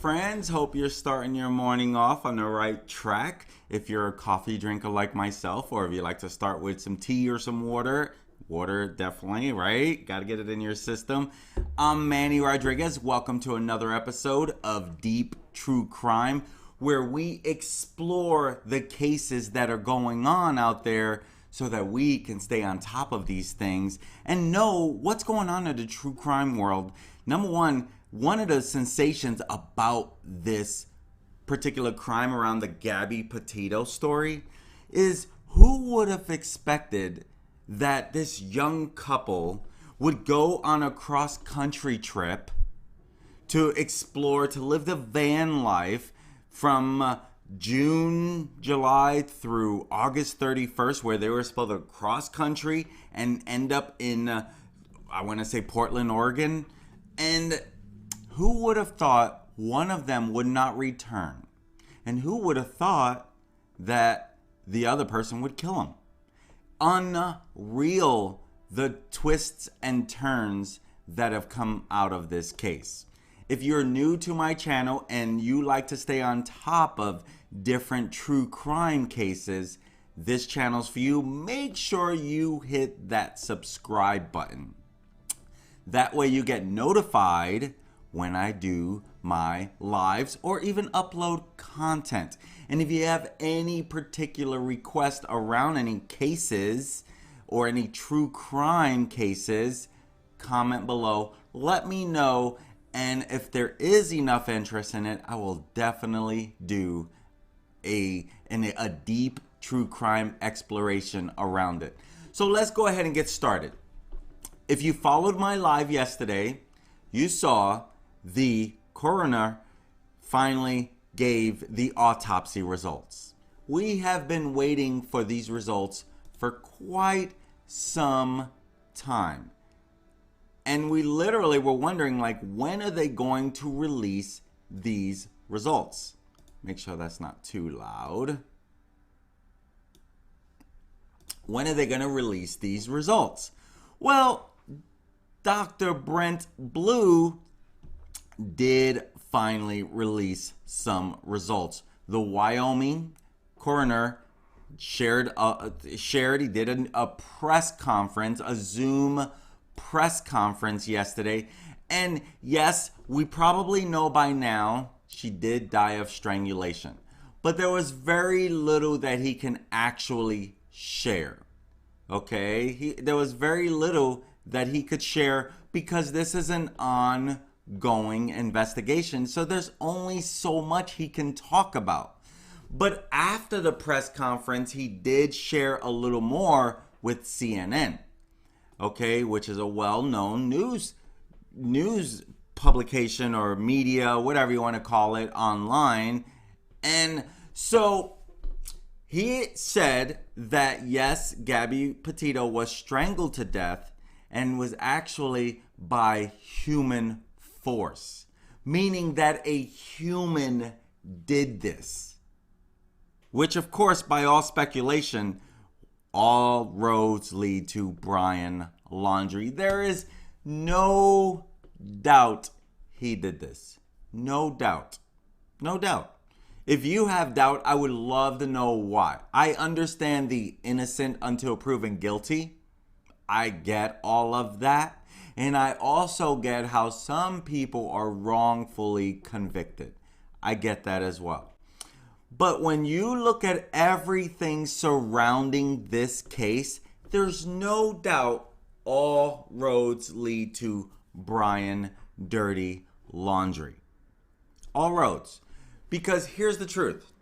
friends. Hope you're starting your morning off on the right track. If you're a coffee drinker like myself, or if you like to start with some tea or some water, definitely, right? Got to get it in your system. I'm Manny Rodriguez. Welcome to another episode of Deep True Crime, where we explore the cases that are going on out there so that we can stay on top of these things and know what's going on in the true crime world. Number one of the sensations about this particular crime around the Gabby Petito story is who would have expected that this young couple would go on a cross-country trip to explore, to live the van life from June, July through August 31st, where they were supposed to cross country and end up in, I want to say Portland, Oregon. And who would have thought one of them would not return? And who would have thought that the other person would kill him? Unreal, the twists and turns that have come out of this case. If you're new to my channel and you like to stay on top of different true crime cases, this channel's for you. Make sure you hit that subscribe button. That way you get notified when I do my lives or even upload content. And if you have any particular request around any cases or any true crime cases, comment below. Let me know. And if there is enough interest in it, I will definitely do a deep true crime exploration around it. So let's go ahead and get started. If you followed my live yesterday, you saw the coroner finally gave the autopsy results. We have been waiting for these results for quite some time. And we literally were wondering, like, when are they going to release these results? Make sure that's not too loud. When are they going to release these results? Well, Dr. Brent Blue did finally release some results. The Wyoming coroner shared, he did a press conference, a Zoom press conference yesterday. And yes, we probably know by now she did die of strangulation. But there was very little that he can actually share. Okay? There was very little that he could share because this is an ongoing investigation. So there's only so much he can talk about. But after the press conference, he did share a little more with CNN. Okay, which is a well-known news publication or media, whatever you want to call it, online. And so he said that yes, Gabby Petito was strangled to death and was actually by human force, meaning that a human did this, which of course, by all speculation, all roads lead to Brian Laundrie. There is no doubt he did this. No doubt. No doubt. If you have doubt, I would love to know why. I understand the innocent until proven guilty. I get all of that. And I also get how some people are wrongfully convicted. I get that as well. But when you look at everything surrounding this case, there's no doubt all roads lead to Brian Dirty Laundrie. All roads. Because here's the truth.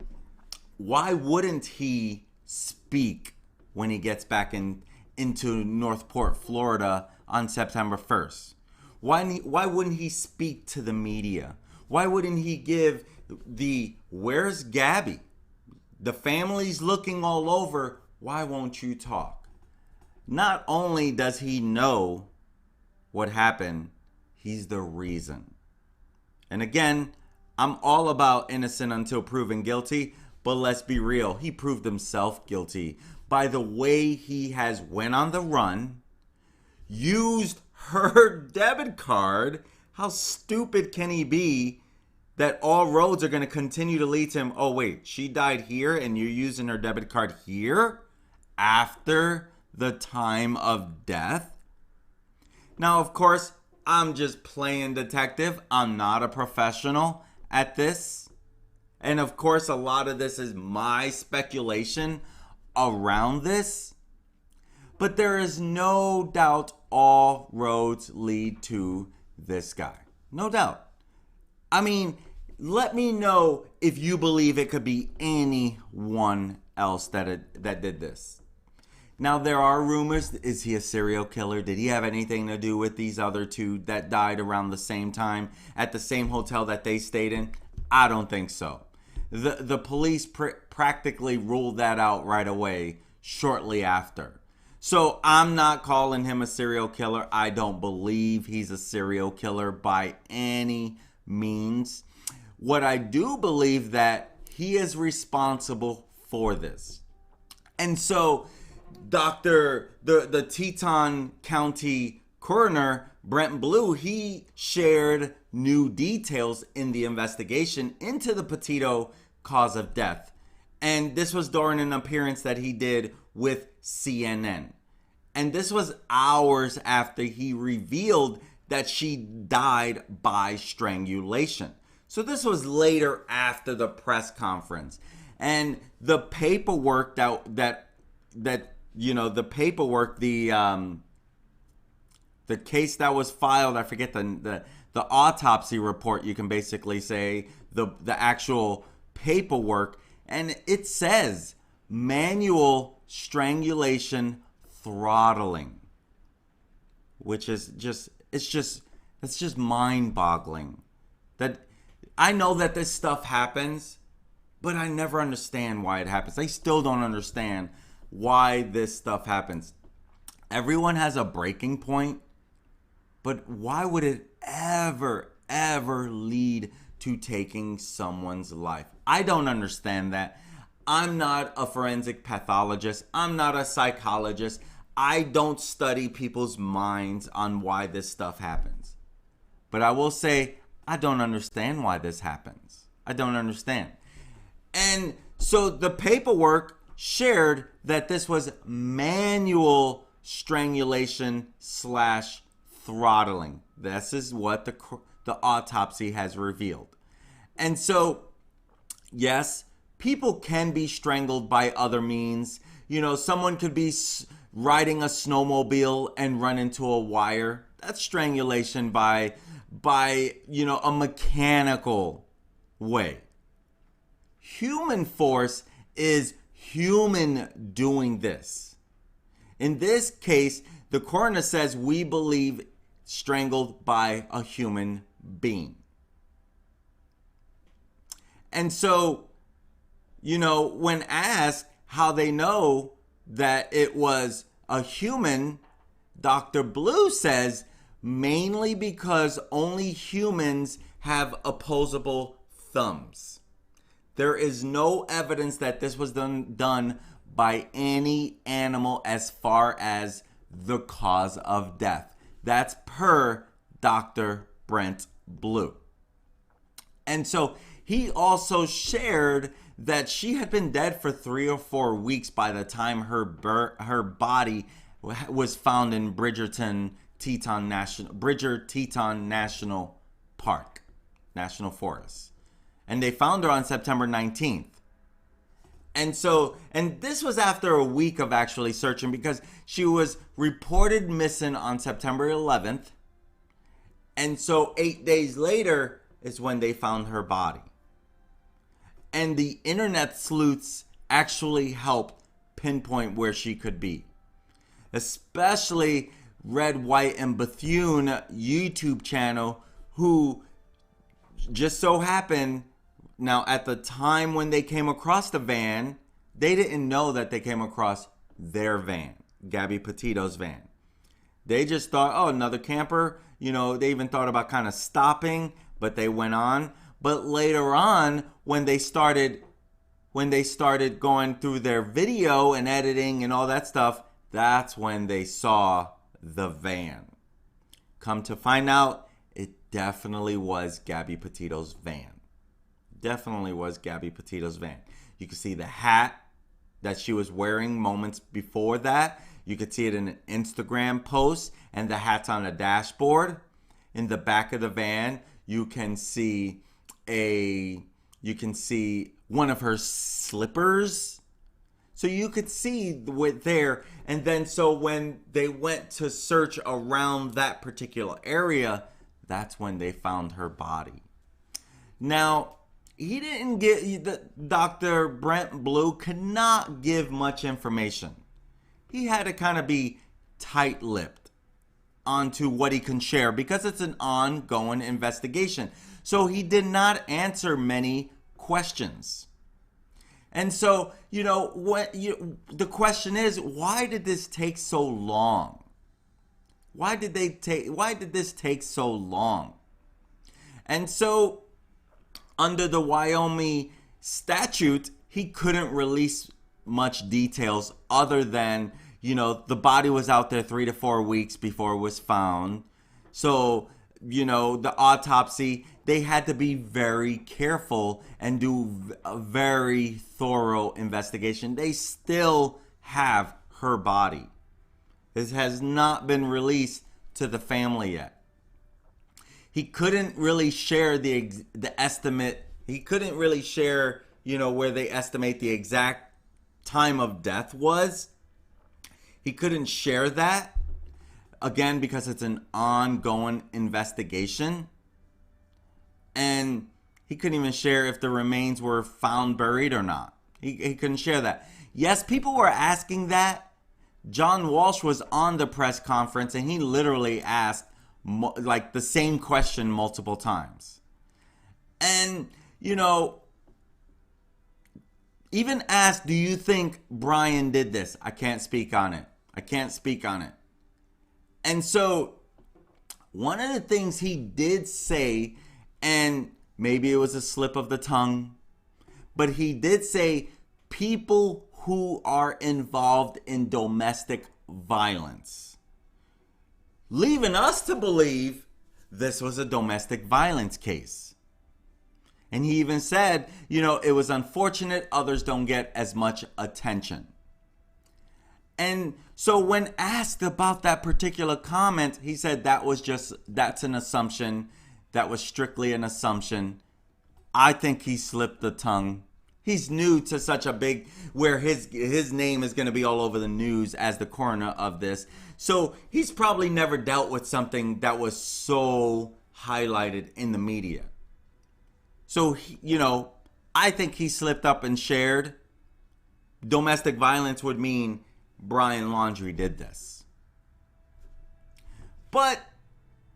Why wouldn't he speak when he gets back into Northport, Florida on September 1st? Why wouldn't he speak to the media? Why wouldn't he give where's Gabby? The family's looking all over. Why won't you talk? Not only does he know what happened, he's the reason. And again, I'm all about innocent until proven guilty, but let's be real. He proved himself guilty by the way he has went on the run, used her debit card. How stupid can he be that all roads are going to continue to lead to him. Oh, wait, she died here and you're using her debit card here after the time of death? Now, of course, I'm just playing detective. I'm not a professional at this. And of course, a lot of this is my speculation around this. But there is no doubt all roads lead to this guy. No doubt. I mean, let me know if you believe it could be anyone else that did this. Now, there are rumors. Is he a serial killer? Did he have anything to do with these other two that died around the same time at the same hotel that they stayed in? I don't think so. The police practically ruled that out right away shortly after. So I'm not calling him a serial killer. I don't believe he's a serial killer by any means. What I do believe that he is responsible for this. And so the Teton County Coroner, Brent Blue, he shared new details in the investigation into the Petito cause of death. And this was during an appearance that he did with CNN. And this was hours after he revealed that she died by strangulation. So this was later after the press conference. And the paperwork the case that was filed, I forget the autopsy report, you can basically say, the actual paperwork, and it says manual strangulation throttling, which is just mind-boggling. That I know that this stuff happens, but I never understand why it happens. I still don't understand why this stuff happens. Everyone has a breaking point, but why would it ever lead to taking someone's life? I don't understand that. I'm not a forensic pathologist. I'm not a psychologist. I don't study people's minds on why this stuff happens. But I will say, I don't understand why this happens. I don't understand. And so the paperwork shared that this was manual strangulation / throttling. This is what the autopsy has revealed. And so, yes, people can be strangled by other means. You know, someone could be riding a snowmobile and run into a wire. That's strangulation by a mechanical way. Human force is human doing this. In this case, the coroner says we believe strangled by a human being. And so, when asked how they know that it was a human, Dr. Blue says mainly because only humans have opposable thumbs. There is no evidence that this was done by any animal as far as the cause of death. That's per Dr. Brent Blue. And so he also shared that she had been dead for 3 or 4 weeks by the time her body was found in Bridger Teton National Park, National Forest. And they found her on September 19th. And this was after a week of actually searching, because she was reported missing on September 11th. And so 8 days later is when they found her body. And the internet sleuths actually helped pinpoint where she could be. Especially Red, White, and Bethune YouTube channel, who just so happened, now at the time when they came across the van, they didn't know that they came across their van, Gabby Petito's van. They just thought, oh, another camper. They even thought about kind of stopping, but they went on. But later on, when they started going through their video and editing and all that stuff, that's when they saw the van. Come to find out, it definitely was Gabby Petito's van. definitely was Gabby Petito's van. You can see the hat that she was wearing moments before that. You could see it in an Instagram post, and the hat's on the dashboard. In the back of the van, you can see one of her slippers. So you could see with there. And then so when they went to search around that particular area, that's when they found her body. Now, he didn't get, Dr. Brent Blue could not give much information. He had to kind of be tight-lipped onto what he can share because it's an ongoing investigation. So he did not answer many questions. And so, the question is, why did this take so long? Why did this take so long? And so, under the Wyoming statute, he couldn't release much details other than, the body was out there 3 to 4 weeks before it was found. So, the autopsy, they had to be very careful and do a very thorough investigation. They still have her body. This has not been released to the family yet. He couldn't really share the estimate. He couldn't really share, where they estimate the exact time of death was. He couldn't share that, again, because it's an ongoing investigation. And he couldn't even share if the remains were found buried or not. He couldn't share that. Yes, people were asking that. John Walsh was on the press conference and he literally asked the same question multiple times. And, even asked, do you think Brian did this? I can't speak on it. And so, one of the things he did say, and maybe it was a slip of the tongue, but he did say people who are involved in domestic violence, leaving us to believe this was a domestic violence case. And he even said, it was unfortunate others don't get as much attention. And so when asked about that particular comment, he said that's an assumption. That was strictly an assumption. I think he slipped the tongue. He's new to such a big, where his name is going to be all over the news as the coroner of this. So he's probably never dealt with something that was so highlighted in the media. So, I think he slipped up and shared. Domestic violence would mean Brian Laundrie did this. But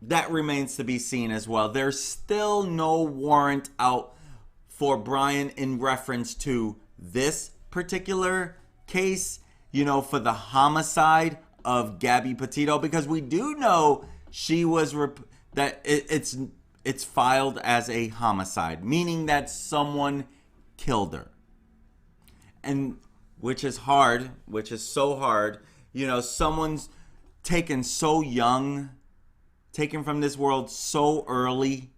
that remains to be seen as well. There's still no warrant out for Brian in reference to this particular case, for the homicide of Gabby Petito, because we do know she was it's filed as a homicide, meaning that someone killed her. And which is so hard. Someone's taken so young, taken from this world so early,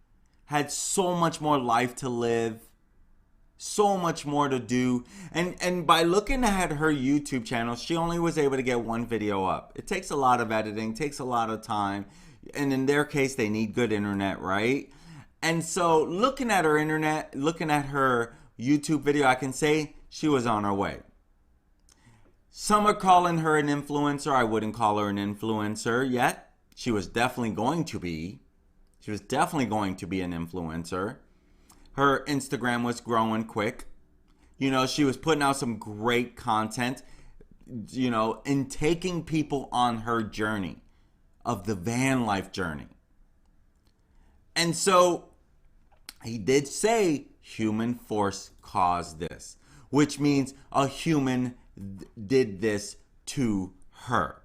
had so much more life to live, so much more to do. And by looking at her YouTube channel, she only was able to get one video up. It takes a lot of editing, takes a lot of time. And in their case, they need good internet, right? And so looking at her YouTube video, I can say she was on her way. Some are calling her an influencer. I wouldn't call her an influencer yet. She was definitely going to be. She was definitely going to be an influencer. Her Instagram was growing quick. She was putting out some great content, and taking people on her journey of the van life journey. And so he did say human force caused this, which means a human did this to her.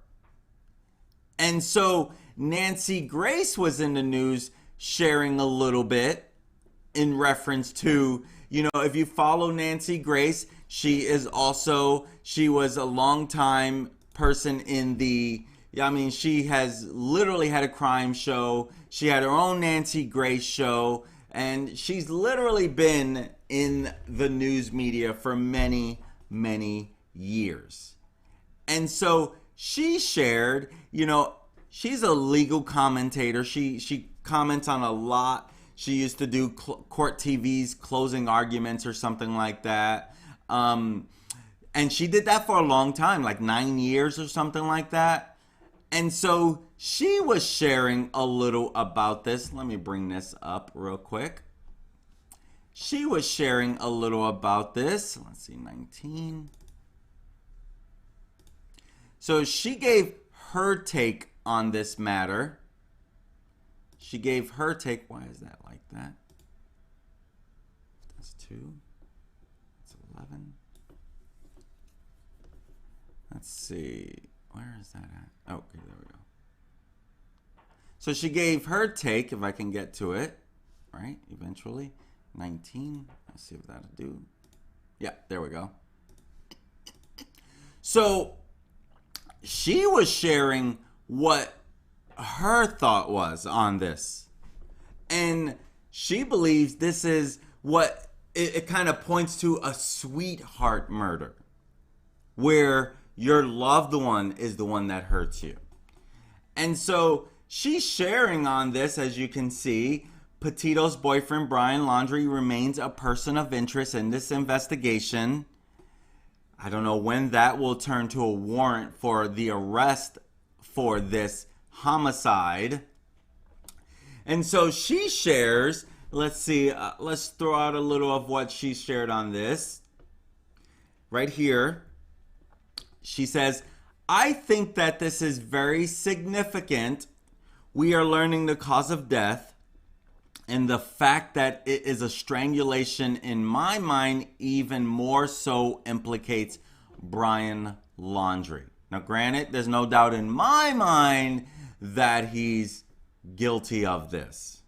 And so Nancy Grace was in the news sharing a little bit in reference to, if you follow Nancy Grace, she was a longtime person in the, she has literally had a crime show. She had her own Nancy Grace show, and she's literally been in the news media for many, many years. And so she shared, she's a legal commentator. She comments on a lot. She used to do court TV's closing arguments or something like that. And she did that for a long time, like 9 years or something like that. And so she was sharing a little about this. Let me bring this up real quick. She was sharing a little about this. Let's see, 19. So she gave her take on this matter. She gave her take. Why is that like that? That's 2. That's 11. Let's see. Where is that at? Oh, okay, there we go. So she gave her take, if I can get to it, right? Eventually. 19. Let's see if that'll do. Yeah, there we go. So she was sharing what her thought was on this. And she believes this is what it kind of points to, a sweetheart murder, where your loved one is the one that hurts you. And so she's sharing on this, as you can see. Petito's boyfriend, Brian Laundrie, remains a person of interest in this investigation. I don't know when that will turn to a warrant for the arrest for this homicide. And so she shares, let's see, let's throw out a little of what she shared on this. Right here. She says, I think that this is very significant. We are learning the cause of death, and the fact that it is a strangulation, in my mind, even more so implicates Brian Laundrie. Now, granted, there's no doubt in my mind that he's guilty of this.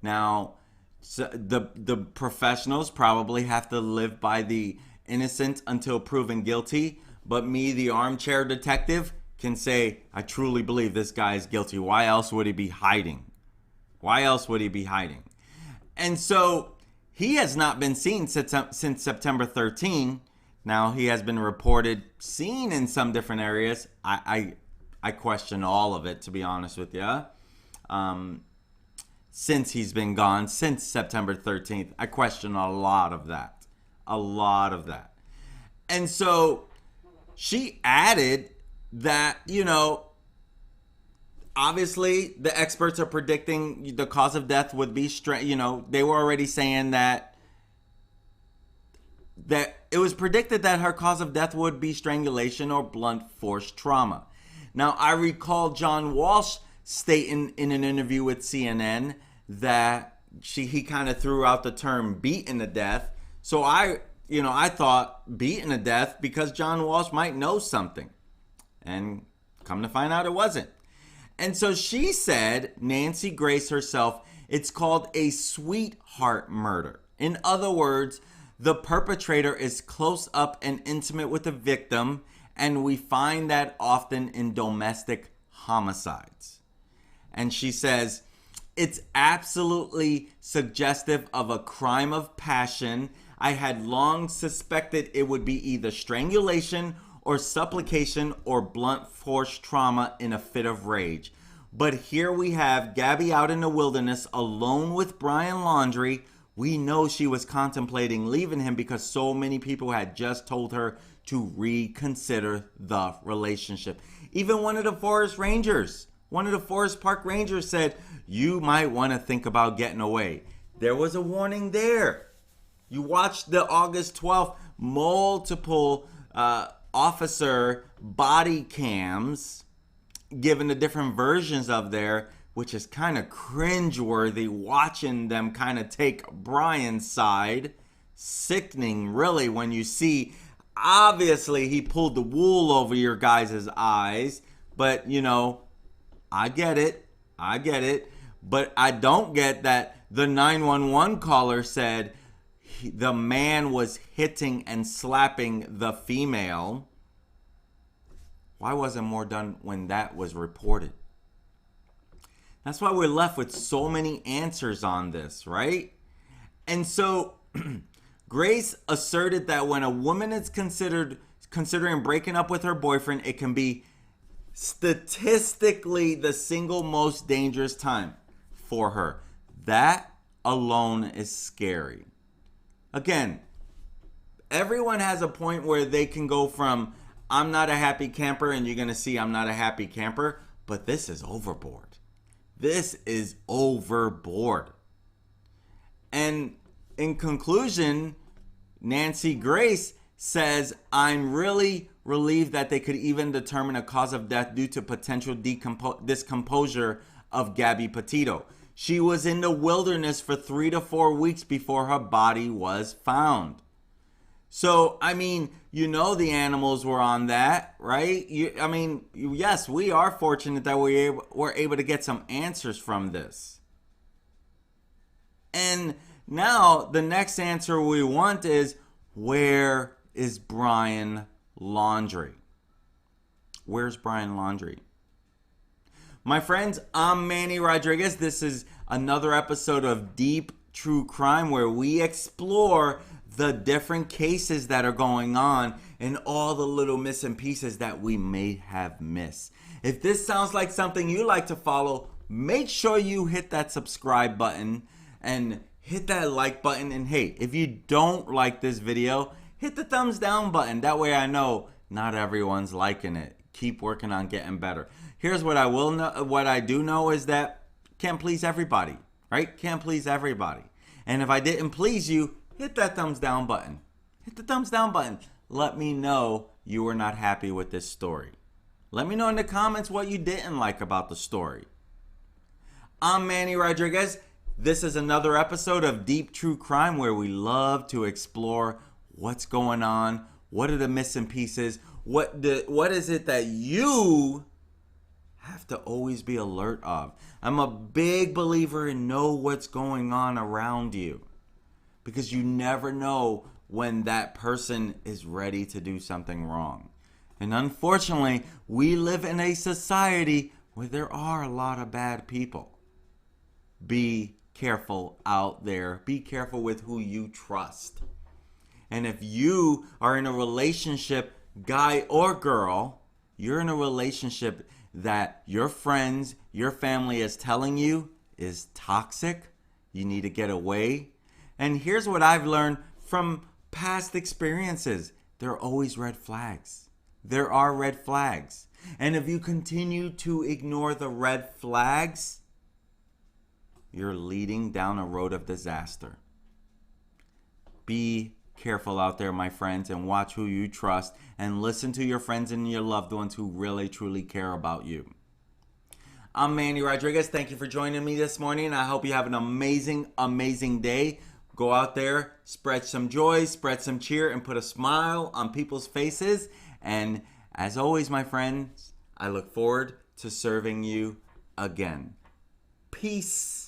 Now, so the professionals probably have to live by the innocent until proven guilty. But me, the armchair detective, can say, I truly believe this guy is guilty. Why else would he be hiding? Why else would he be hiding? And so he has not been seen since September 13. Now, he has been reported seen in some different areas. I question all of it, to be honest with you. Since he's been gone, since September 13th, I question a lot of that. A lot of that. And so she added that, obviously the experts are predicting the cause of death would be they were already saying that it was predicted that her cause of death would be strangulation or blunt force trauma. Now, I recall John Walsh stating in an interview with CNN that he kind of threw out the term beaten to death. So I thought beaten to death because John Walsh might know something. And come to find out it wasn't. And so she said, Nancy Grace herself, it's called a sweetheart murder. In other words, the perpetrator is close up and intimate with the victim, and we find that often in domestic homicides. And she says, it's absolutely suggestive of a crime of passion. I had long suspected it would be either strangulation or supplication or blunt force trauma in a fit of rage. But here we have Gabby out in the wilderness alone with Brian Laundrie. We know she was contemplating leaving him because so many people had just told her to reconsider the relationship. Even one of the forest park rangers said, you might want to think about getting away. There was a warning there. You watched the August 12th multiple officer body cams given the different versions of there, which is kind of cringeworthy watching them kind of take Brian's side. Sickening, really, when you see, obviously he pulled the wool over your guys' eyes. But, I get it. But I don't get that the 911 caller said the man was hitting and slapping the female. Why wasn't more done when that was reported? That's why we're left with so many answers on this, right? And so Grace asserted that when a woman is considering breaking up with her boyfriend, it can be statistically the single most dangerous time for her. That alone is scary. Again, everyone has a point where they can go from I'm not a happy camper, and you're going to see I'm not a happy camper, but this is overboard. This is overboard. And in conclusion, Nancy Grace says, I'm really relieved that they could even determine a cause of death due to potential discomposure of Gabby Petito. She was in the wilderness for 3 to 4 weeks before her body was found. So, I mean, you know the animals were on that, right? Yes, we are fortunate that we're able to get some answers from this. And now the next answer we want is, where is Brian Laundrie? Where's Brian Laundrie? My friends, I'm Manny Rodriguez. This is another episode of Deep True Crime, where we explore the different cases that are going on and all the little missing pieces that we may have missed. If this sounds like something you like to follow, make sure you hit that subscribe button and hit that like button. And hey, if you don't like this video, hit the thumbs down button. That way I know not everyone's liking it. Keep working on getting better. Here's what I will know. What I do know is that can't please everybody, right? Can't please everybody. And if I didn't please you, hit that thumbs down button. Hit the thumbs down button. Let me know you were not happy with this story. Let me know in the comments what you didn't like about the story. I'm Manny Rodriguez. This is another episode of Deep True Crime, where we love to explore what's going on, what are the missing pieces, what is it that you have to always be alert of. I'm a big believer in know what's going on around you, because you never know when that person is ready to do something wrong. And unfortunately, we live in a society where there are a lot of bad people. Be careful out there. Be careful with who you trust. And if you are in a relationship, guy or girl, you're in a relationship that your friends, your family is telling you is toxic, you need to get away. And here's what I've learned from past experiences. There are always red flags. There are red flags. And if you continue to ignore the red flags, you're leading down a road of disaster. Be careful out there, my friends, and watch who you trust, and listen to your friends and your loved ones who really, truly care about you. I'm Manny Rodriguez. Thank you for joining me this morning. I hope you have an amazing, amazing day. Go out there, spread some joy, spread some cheer, and put a smile on people's faces. And as always, my friends, I look forward to serving you again. Peace.